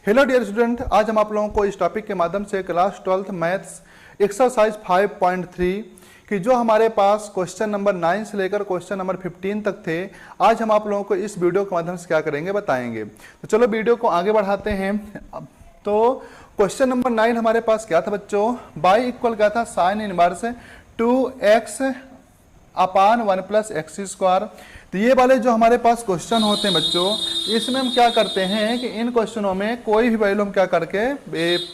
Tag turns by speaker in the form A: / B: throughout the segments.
A: Hello dear student, आज हम आप लोगों को इस टॉपिक के माध्यम से क्लास 12th मैथ्स एक्सरसाइज 5.3 कि जो हमारे पास क्वेश्चन नंबर 9 से लेकर क्वेश्चन नंबर 15 तक थे, आज हम आप लोगों को इस वीडियो के माध्यम से क्या करेंगे बताएंगे। तो चलो वीडियो को आगे बढ़ाते हैं। तो क्वेश्चन नंबर 9 हमारे पास क्या था बच्चों, बाई इक्वल क्या था, साइन इनवर्स 2x अपान 1 प्लस एक्स स्क्वायर। तो ये वाले जो हमारे पास क्वेश्चन होते हैं बच्चों, इसमें हम क्या करते हैं कि इन क्वेश्चनों में कोई भी वैल्यू हम क्या करके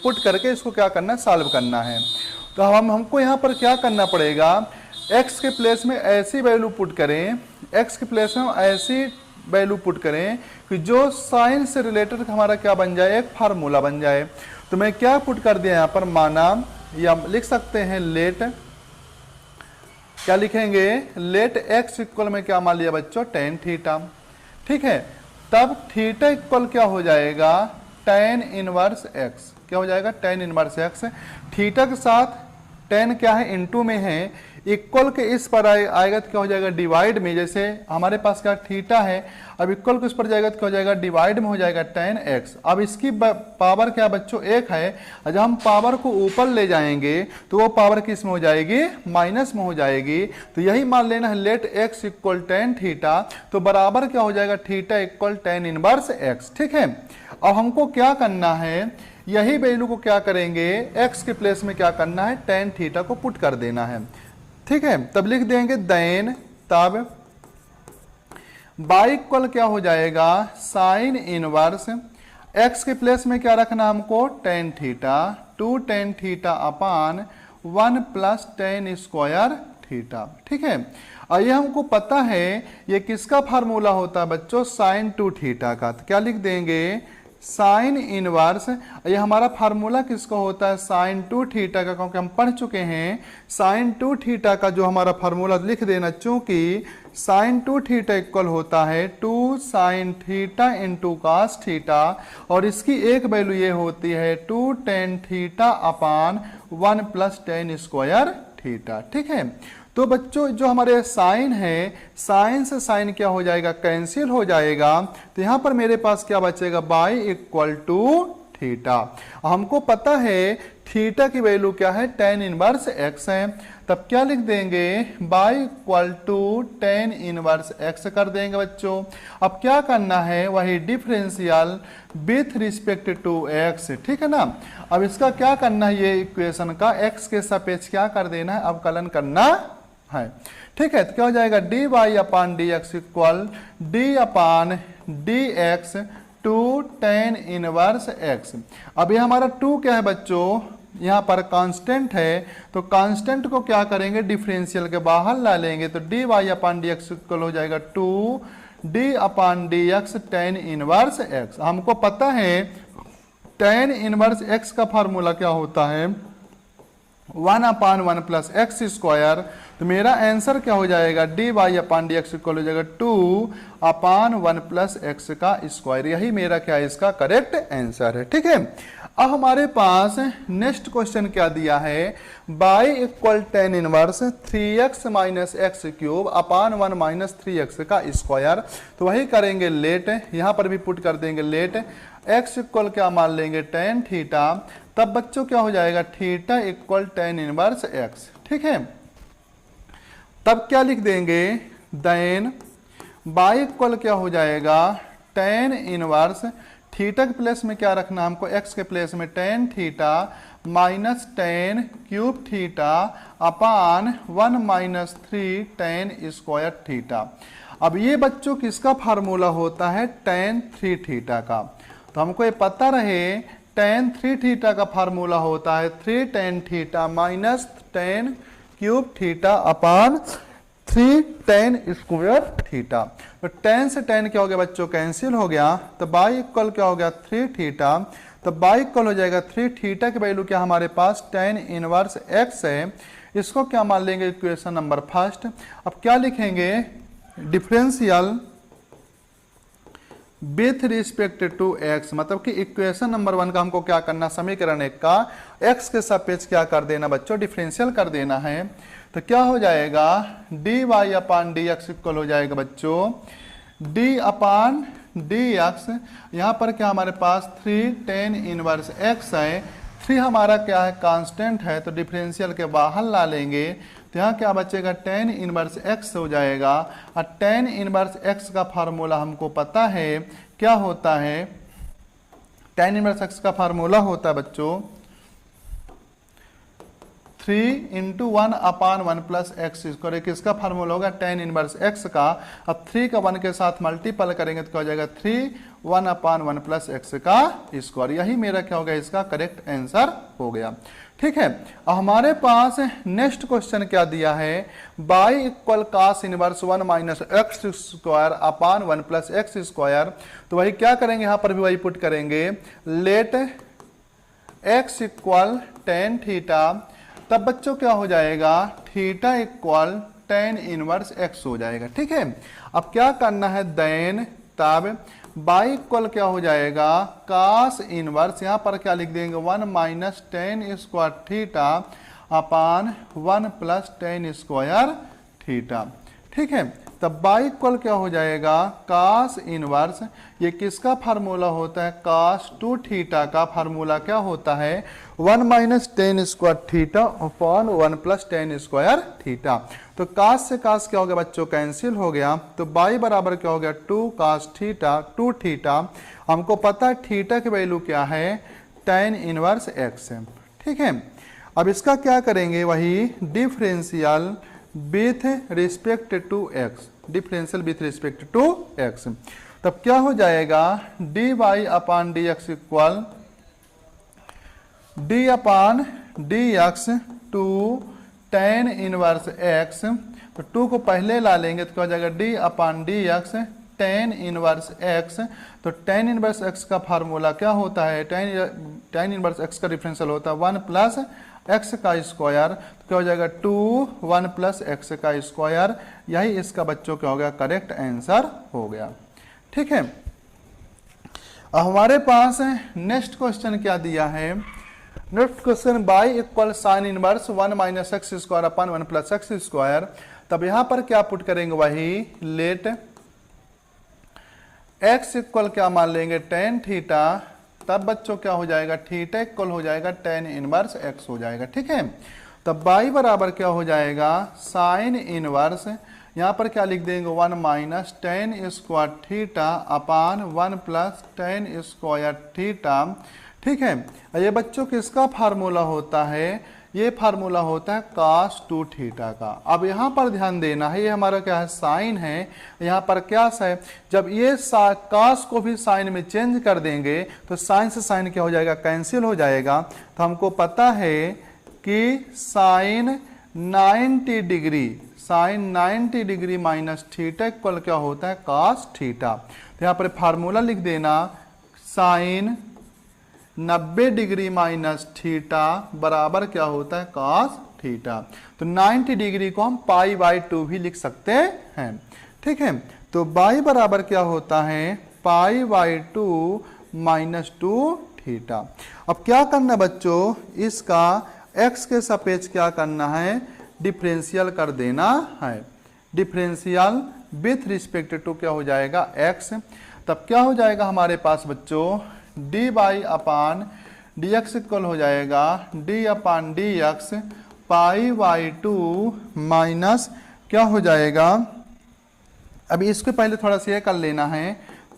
A: पुट करके इसको क्या करना है, सॉल्व करना है। तो हमको यहाँ पर क्या करना पड़ेगा, x के प्लेस में ऐसी वैल्यू पुट करें, x के प्लेस में हम ऐसी वैल्यू पुट करें कि जो साइन से रिलेटेड हमारा क्या बन जाए, एक फार्मूला बन जाए। तो मैं क्या पुट कर दिया यहाँ पर, माना या लिख सकते हैं लेट, क्या लिखेंगे, लेट x इक्वल में क्या मान लिया बच्चों, टेन थीटा। ठीक है, तब थीटा इक्वल क्या हो जाएगा, टेन इनवर्स x। क्या हो जाएगा, टेन इनवर्स x। थीटा के साथ टेन क्या है, इनटू में है, इक्वल के इस पर आएगा तो क्या हो जाएगा, डिवाइड में। जैसे हमारे पास क्या थीटा है, अब इक्वल के इस पर जाएगा तो क्या हो जाएगा, डिवाइड में हो जाएगा टेन एक्स। अब इसकी पावर क्या बच्चों, एक है। जब हम पावर को ऊपर ले जाएंगे तो वो पावर किस में हो जाएगी, माइनस में हो जाएगी। तो यही मान लेना है, let x equal tan theta, तो बराबर क्या हो जाएगा, theta equal tan inverse x. ठीक है, अब हमको क्या करना है, यही वैल्यू को क्या करेंगे, x के प्लेस में क्या करना है, टेन थीटा को पुट कर देना है। ठीक है, तब लिख देंगे देन, तब बाई इक्वल क्या हो जाएगा, साइन इनवर्स x के प्लेस में क्या रखना हमको, tan theta, two tan theta upon 1 plus tan square theta. ठीक है, और ये हमको पता है ये किसका फार्मूला होता है बच्चों, साइन टू थीटा का। तो क्या लिख देंगे, साइन इनवर्स, ये हमारा फार्मूला किसका होता है, साइन टू थीटा का, क्योंकि हम पढ़ चुके हैं साइन टू थीटा का जो हमारा फार्मूला लिख देना, चूंकि साइन टू थीटा इक्वल होता है two sine theta into cos theta, और इसकी एक वैल्यू ये होती है two tan theta upon 1 plus tan square theta. ठीक है, तो बच्चों जो हमारे साइन है, साइन से साइन क्या हो जाएगा, कैंसिल हो जाएगा। तो यहां पर मेरे पास क्या बचेगा, बाई इक्वल टू थीटा। हमको पता है थीटा की वैल्यू क्या है, टेन इनवर्स एक्स है। तब क्या लिख देंगे, y equal to tan inverse x कर देंगे बच्चों। अब क्या करना है, वही differential with respect to x. ठीक है ना, अब इसका क्या करना है, ये इक्वेशन का एक्स के सापेक्ष क्या कर देना है, अवकलन करना है। ठीक है, तो क्या हो जाएगा, d y upon d x equal d upon d x two tan inverse x. अब ये हमारा टू क्या है बच्चों, यहाँ पर कांस्टेंट है, तो कांस्टेंट को क्या करेंगे, डिफरेंशियल के बाहर ला लेंगे। तो d y upon d x equal हो जाएगा two d upon d x tan inverse x. हमको पता है टेन इनवर्स एक्स का फार्मूला क्या होता है, 1 अपान 1 प्लस एक्स स्क्वायर। तो मेरा आंसर क्या हो जाएगा, d y upon d x equal हो जाएगा 2 अपान 1 प्लस एक्स का स्क्वायर। यही मेरा क्या है, इसका करेक्ट आंसर है। ठीक है, अब हमारे पास नेक्स्ट क्वेश्चन क्या दिया है, by equal tan inverse 3x minus x cube upon 1 minus 3x का स्क्वायर। तो वही करेंगे लेट, यहाँ पर भी पुट कर देंगे लेट, x इक्वल क्या मान लेंगे, टेन थीटा। तब बच्चों क्या हो जाएगा, theta equal tan inverse x. ठीक है, तब क्या लिख देंगे, देन बाई इक्वल क्या हो जाएगा, टेन इनवर्स, थीटा के प्लेस में क्या रखना हमको, x के प्लेस में tan theta minus ten cube theta upon 1 minus 3 ten square theta. अब ये बच्चों किसका फार्मूला होता है, टेन थ्री थीटा का। तो हमको ये पता रहे टेन थ्री थीटा का फार्मूला होता है 3 tan theta minus ten cube theta upon 3 ten square theta. तो टेन से टेन क्या हो गया बच्चों, कैंसिल हो गया। तो बाई इक्वल क्या हो गया, 3 थीटा। तो बाई इक्वल हो जाएगा 3 थीटा की वैल्यू क्या हमारे पास, टेन इनवर्स एक्स है। इसको क्या मान लेंगे, इक्वेशन नंबर फर्स्ट। अब क्या लिखेंगे, differential with respect to x, मतलब कि इक्वेशन नंबर 1 का हमको क्या करना, समीकरण 1 का एक्स के सापेक्ष क्या कर देना बच्चों, डिफरेंशियल कर देना है। तो क्या हो जाएगा, d y upon d x equal हो जाएगा बच्चों डी अपान डी एक्स, यहाँ पर क्या हमारे पास 3 tan इनवर्स x है। 3 हमारा क्या है, कांस्टेंट है, तो डिफरेंशियल के बाहर ला लेंगे तो यहाँ क्या बचेगा, tan इनवर्स x हो जाएगा। और tan इनवर्स x का फार्मूला हमको पता है क्या होता है, tan इनवर्स x का फार्मूला होता है बच्चों 3 × 1/1 प्लस एक्स स्क्वायर। किसका फार्मूला होगा, tan इनवर्स x का। अब 3 का 1 के साथ मल्टीपल करेंगे तो क्या हो जाएगा, 3 1/1 प्लस एक्स का स्क्वायर। यही मेरा क्या हो गया, इसका करेक्ट आंसर हो गया। ठीक है, अब हमारे पास नेक्स्ट क्वेश्चन क्या दिया है, y equal cos inverse 1 minus x square upon 1 plus x square. तो वही क्या करेंगे, यहाँ पर भी वही पुट करेंगे, let x equal tan theta. तब बच्चों क्या हो जाएगा, theta equal tan inverse x हो जाएगा। ठीक है, अब क्या करना है, देन तब y इक्वल क्या हो जाएगा, cos इनवर्स, यहाँ पर क्या लिख देंगे 1 minus tan square theta upon 1 plus tan square theta. ठीक है, तब y इक्वल क्या हो जाएगा, cos इनवर्स, ये किसका फार्मूला होता है, cos 2 थीटा का फार्मूला क्या होता है, 1 minus tan square theta upon 1 plus tan square theta. तो cos से cos क्या हो गया बच्चों, कैंसिल हो गया। तो y बराबर क्या हो गया, 2 cos थीटा 2 थीटा। हमको पता है थीटा की वैल्यू क्या है, tan इनवर्स x है। ठीक है, अब इसका क्या करेंगे, वही differential with respect to x, differential with respect to x। तब क्या हो जाएगा, d y upon d x equal d upon d x two tan inverse x। तो 2 को पहले ला लेंगे तो क्या हो जाएगा, d upon d x tan inverse x। तो tan इनवर्स x का फार्मूला क्या होता है, tan इनवर्स x का डिफरेंशियल होता है 1 प्लस x का स्क्वायर। तो क्या हो जाएगा 2 1 प्लस x का स्क्वायर। यही इसका बच्चों क्या हो गया, करेक्ट आंसर हो गया। ठीक है, अब हमारे पास नेक्स्ट क्वेश्चन क्या दिया है, next question y equal sine inverse 1 minus x square upon 1 plus x square. तब यहाँ पर क्या पुट करेंगे, वही लेट x इक्वल क्या मान लेंगे, tan थीटा। तब बच्चों क्या हो जाएगा, थीटा इक्वल हो जाएगा tan इनवर्स x हो जाएगा। ठीक है, तब y बराबर क्या हो जाएगा, साइन इनवर्स, यहाँ पर क्या लिख देंगे 1 minus tan square theta upon 1 plus tan square theta. ठीक है, ये बच्चों किसका फार्मूला होता है, ये फार्मूला होता है cos 2 थीटा का। अब यहाँ पर ध्यान देना है, ये हमारा क्या है, साइन है, यहाँ पर क्या है, जब ये cos को भी साइन में चेंज कर देंगे तो साइन से साइन क्या हो जाएगा, कैंसिल हो जाएगा। तो हमको पता है कि sine 90 degree, sine 90 degree minus theta equal क्या होता है, cos थीटा। तो यहाँ पर फार्मूला लिख देना, साइन 90 डिग्री माइनस थीटा बराबर क्या होता है, cos थीटा। तो 90 डिग्री को हम π/2 भी लिख सकते हैं। ठीक है, तो y बराबर क्या होता है, π/2 माइनस 2 थीटा। अब क्या करना बच्चों, इसका x के सापेक्ष क्या करना है, डिफरेंशियल कर देना है। डिफरेंशियल विथ रिस्पेक्ट टू क्या हो जाएगा, x। तब क्या हो जाएगा हमारे पास बच्चों, D y upon d x equal हो जाएगा d upon d x π/2 minus क्या हो जाएगा, अभी इसको पहले थोड़ा सा ये कर लेना है,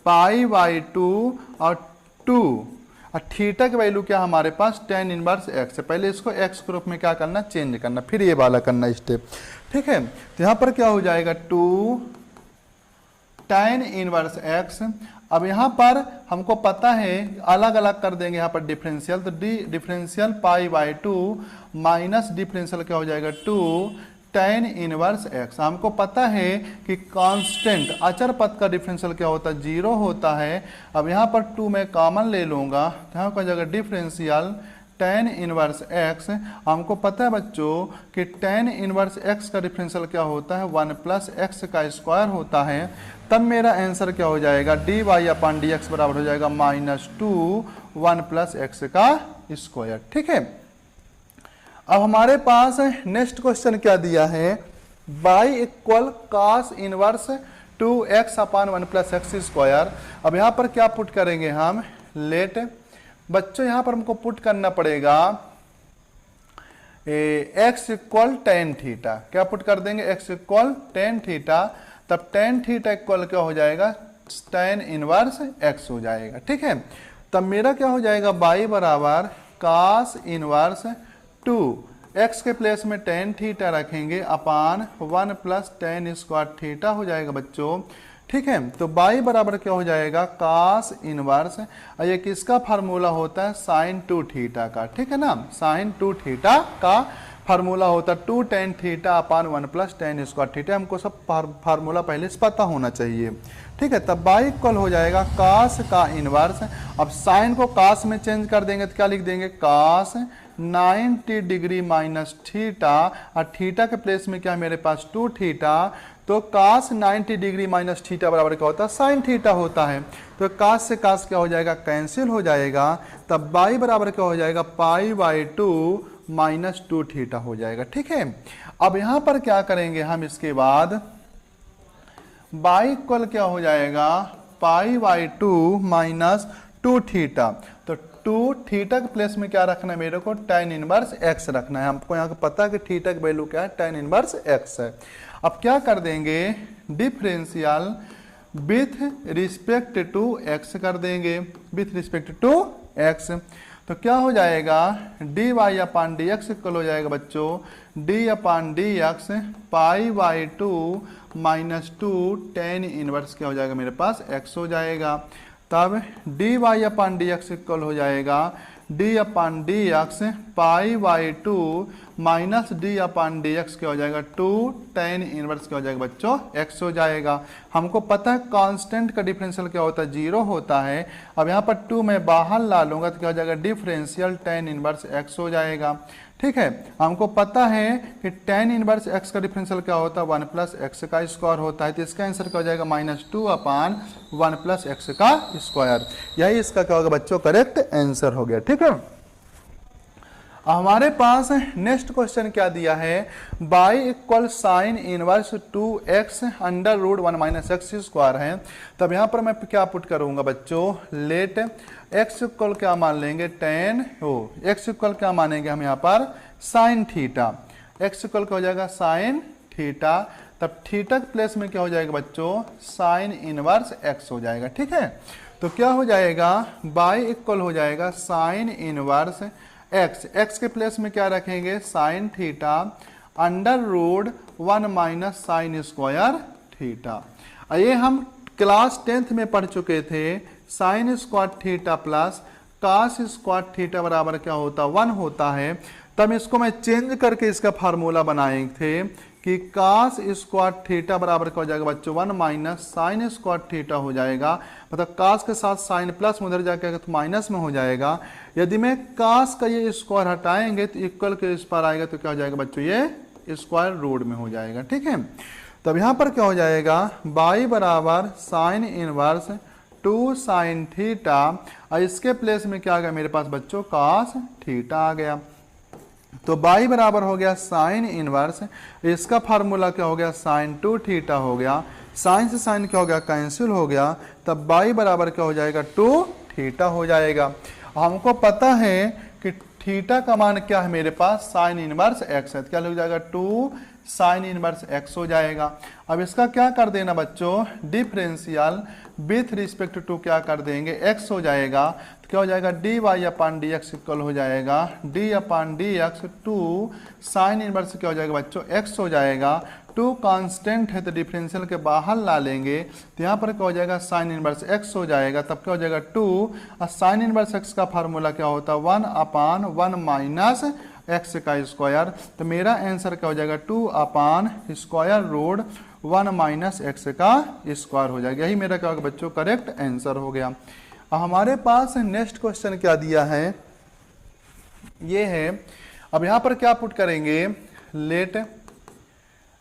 A: π/2 और 2 और थीटा की वैल्यू क्या हमारे पास, tan इनवर्स x है। पहले इसको x के रूप में क्या करना, चेंज करना, फिर ये वाला करना स्टेप। ठीक है, तो यहाँ पर क्या हो जाएगा 2 tan इनवर्स x। अब यहाँ पर हमको पता है, अलग अलग कर देंगे यहाँ पर डिफरेंशियल, तो डिफरेंशियल π/2 माइनस डिफरेंशियल क्या हो जाएगा 2 tan इनवर्स x। हमको पता है कि कांस्टेंट अचर पद का डिफरेंशियल क्या होता है, 0 होता है। अब यहाँ पर 2 मैं कॉमन ले लूँगा, तो यहाँ पर जाएगा डिफरेंशियल tan इनवर्स x। हमको पता है बच्चों कि tan इनवर्स x का डिफरेंशियल क्या होता है, 1 प्लस एक्स का स्क्वायर होता है। तब मेरा आंसर क्या हो जाएगा, d y upon d x बराबर हो जाएगा -2 1 प्लस एक्स का स्क्वायर। ठीक है, अब हमारे पास नेक्स्ट क्वेश्चन क्या दिया है, y equal cos inverse 2x अपान 1 प्लस एक्स स्क्वायर। अब यहाँ पर क्या पुट करेंगे हम, लेट बच्चों यहाँ पर हमको पुट करना पड़ेगा x इक्वल टेन थीटा। क्या पुट कर देंगे, x इक्वल टेन थीटा, तब टेन थीटा इक्वल क्या हो जाएगा, टेन इनवर्स x हो जाएगा। ठीक है, तब मेरा क्या हो जाएगा, y बराबर cos इनवर्स 2x के प्लेस में टेन थीटा रखेंगे अपान 1 प्लस टेन स्क्वायर थीटा हो जाएगा बच्चों। ठीक है, तो y बराबर क्या हो जाएगा, cos इनवर्स, ये किसका फार्मूला होता है, साइन 2 थीटा का। ठीक है ना, साइन 2 थीटा का फार्मूला होता है 2 ten theta upon 1 plus tan square theta. हमको सब फार्मूला पहले से पता होना चाहिए। ठीक है, तब y इक्वल हो जाएगा cos का इनवर्स। अब साइन को cos में चेंज कर देंगे तो क्या लिख देंगे, cos 90 डिग्री माइनस थीटा, और थीटा के प्लेस में क्या है मेरे पास 2 थीटा, तो cos 90 डिग्री माइनस थीटा बराबर क्या होता है, साइन थीटा होता है। तो cos से cos क्या हो जाएगा, कैंसिल हो जाएगा, तब y बराबर क्या हो जाएगा, पाई बाई 2 माइनस 2 थीटा हो जाएगा। ठीक है, अब यहां पर क्या करेंगे हम, इसके बाद y इक्वल क्या हो जाएगा, पाई बाई 2 माइनस 2 थीटा। तो 2 थीटा के प्लेस में क्या रखना है मेरे को, tan इनवर्स x रखना है। हमको यहाँ पता है कि थीटा की वैल्यू क्या है, tan इनवर्स x है। अब क्या कर देंगे, differential with respect to x कर देंगे, विथ रिस्पेक्ट टू x। तो क्या हो जाएगा, d y upon d x equal हो जाएगा बच्चों, D upon d x pi by 2 minus 2 tan inverse क्या हो जाएगा मेरे पास, x हो जाएगा। तब D y upon d x equal हो जाएगा d upon d x pi by 2 minus D upon d x क्या हो जाएगा, 2 टेन इनवर्स क्या हो जाएगा बच्चों, x हो जाएगा। हमको पता है कांस्टेंट का डिफरेंशियल क्या होता है, 0 होता है। अब यहाँ पर 2 मैं बाहर ला लूंगा तो क्या हो जाएगा, डिफरेंशियल टेन इनवर्स x हो जाएगा। ठीक है, हमको पता है कि टेन इनवर्स x का डिफरेंशियल क्या होता है, 1 प्लस एक्स का स्क्वायर होता है। तो इसका आंसर क्या हो जाएगा, -2 अपान 1 प्लस एक्स का स्क्वायर। यही इसका क्या होगा बच्चों, करेक्ट आंसर हो गया। ठीक है, हमारे पास नेक्स्ट क्वेश्चन क्या दिया है, y equal sine inverse 2x under root 1 minus x square है। तब यहाँ पर मैं क्या पुट करूंगा बच्चों, लेट x इक्वल क्या मान लेंगे, टेन x इक्वल क्या मानेंगे हम यहाँ पर, साइन थीटा। x इक्वल क्या हो जाएगा, साइन थीटा। तब थीटा के प्लेस में क्या हो जाएगा बच्चों, साइन इनवर्स x हो जाएगा। ठीक है, तो क्या हो जाएगा, y इक्वल हो जाएगा साइन इनवर्स x के प्लेस में क्या रखेंगे, sine theta under root 1 minus sine square theta. ये हम क्लास 10th में पढ़ चुके थे, sine square theta plus cos square theta बराबर क्या होता, 1 होता है। तब इसको मैं चेंज करके इसका फार्मूला बनाए थे कि कास स्क्वायर थीटा बराबर क्या हो जाएगा बच्चों, 1 माइनस साइन स्क्वायर थीटा हो जाएगा। मतलब कास के साथ साइन प्लस में उधर जाकर तो माइनस में हो जाएगा। यदि मैं कास का ये स्क्वायर हटाएंगे तो इक्वल के इस पर आएगा तो क्या हो जाएगा बच्चों, ये स्क्वायर रूट में हो जाएगा। ठीक है, तब यहाँ पर क्या हो जाएगा, y बराबर साइन इनवर्स 2 साइन थीटा, और इसके प्लेस में क्या आ गया मेरे पास बच्चों, कास थीटा आ गया। तो y बराबर हो गया साइन इनवर्स, इसका फार्मूला क्या हो गया, साइन 2 थीटा हो गया। साइन से साइन क्या हो गया, कैंसिल हो गया। तब y बराबर क्या हो जाएगा, 2 थीटा हो जाएगा। हमको पता है कि थीटा का मान क्या है मेरे पास, साइन इनवर्स x है। क्या हो जाएगा, 2 साइन इनवर्स x हो जाएगा। अब इसका क्या कर देना बच्चों, डिफरेंशियल विथ रिस्पेक्ट टू क्या कर देंगे, x हो जाएगा। तो क्या हो जाएगा, d y upon d x equal हो जाएगा d upon d x 2 sine inverse क्या हो जाएगा बच्चों, x हो जाएगा। 2 कांस्टेंट है तो डिफरेंशियल के बाहर ला लेंगे तो यहाँ पर क्या हो जाएगा, साइन इनवर्स x हो जाएगा। तब क्या हो जाएगा 2, और साइन इनवर्स x का फार्मूला क्या होता है, 1 अपान 1 माइनस एक्स का स्क्वायर। तो मेरा आंसर क्या हो जाएगा, 2 upon square root 1 minus x का स्क्वायर हो जाएगा। यही मेरा क्या होगा बच्चों, करेक्ट आंसर हो गया। हमारे पास नेक्स्ट क्वेश्चन क्या दिया है, ये है। अब यहाँ पर क्या पुट करेंगे, लेट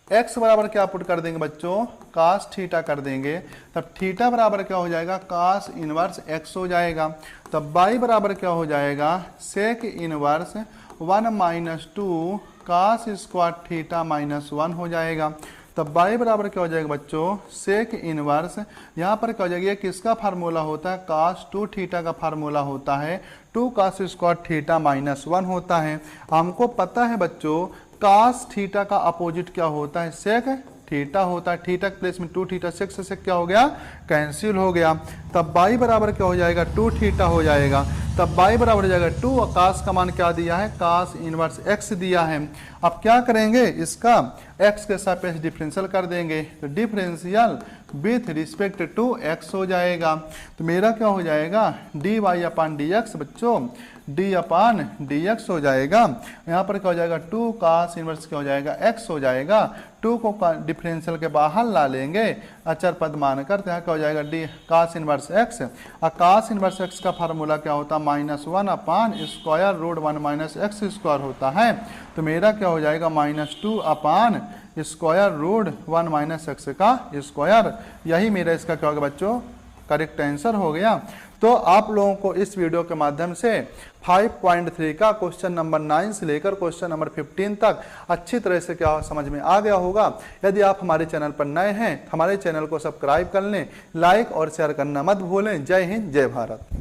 A: x बराबर क्या पुट कर देंगे बच्चों, कास थीटा कर देंगे। तब थीटा बराबर क्या हो जाएगा, कास इनवर्स x हो जाएगा। तब y बराबर क्या हो जाएगा, sec inverse 1 minus 2 cos square theta minus 1 हो जाएगा। तब y बराबर क्या हो जाएगा बच्चों, सेक इनवर्स, यहाँ पर क्या हो जाएगा, ये किसका फार्मूला होता है, cos 2 थीटा का फार्मूला होता है, 2 cos स्क्वायर थीटा माइनस 1 होता है। हमको पता है बच्चों cos थीटा का अपोजिट क्या होता है, सेक थीटा होता है। थीटा के प्लेस में 2 थीटा, सेक से सेक क्या हो गया, कैंसिल हो गया। तब y बराबर क्या हो जाएगा, 2 थीटा हो जाएगा। तब y बराबर हो जाएगा 2 और cos का मान क्या दिया है, cos इनवर्स x दिया है। अब क्या करेंगे, इसका x के सापेक्ष डिफरेंशियल कर देंगे, तो differential with respect to x हो जाएगा। तो मेरा क्या हो जाएगा, dy अपान dx बच्चों, d अपान dx हो जाएगा। यहाँ पर क्या हो जाएगा, 2 cos इनवर्स क्या हो जाएगा, x हो जाएगा। 2 को डिफरेंशियल के बाहर ला लेंगे, अचर पद मानकर, तो यहाँ क्या हो जाएगा, डी cos इनवर्स x। और cos इनवर्स x का फार्मूला क्या होता है, -1 upon square root 1 minus x square होता है। तो मेरा क्या हो जाएगा, -2 upon square root 1 minus x का स्क्वायर। यही मेरा इसका क्या होगा बच्चों, करेक्ट आंसर हो गया। तो आप लोगों को इस वीडियो के माध्यम से 5.3 का क्वेश्चन नंबर 9 से लेकर क्वेश्चन नंबर 15 तक अच्छी तरह से क्या समझ में आ गया होगा। यदि आप हमारे चैनल पर नए हैं, हमारे चैनल को सब्सक्राइब कर लें, लाइक और शेयर करना मत भूलें। जय हिंद, जय भारत।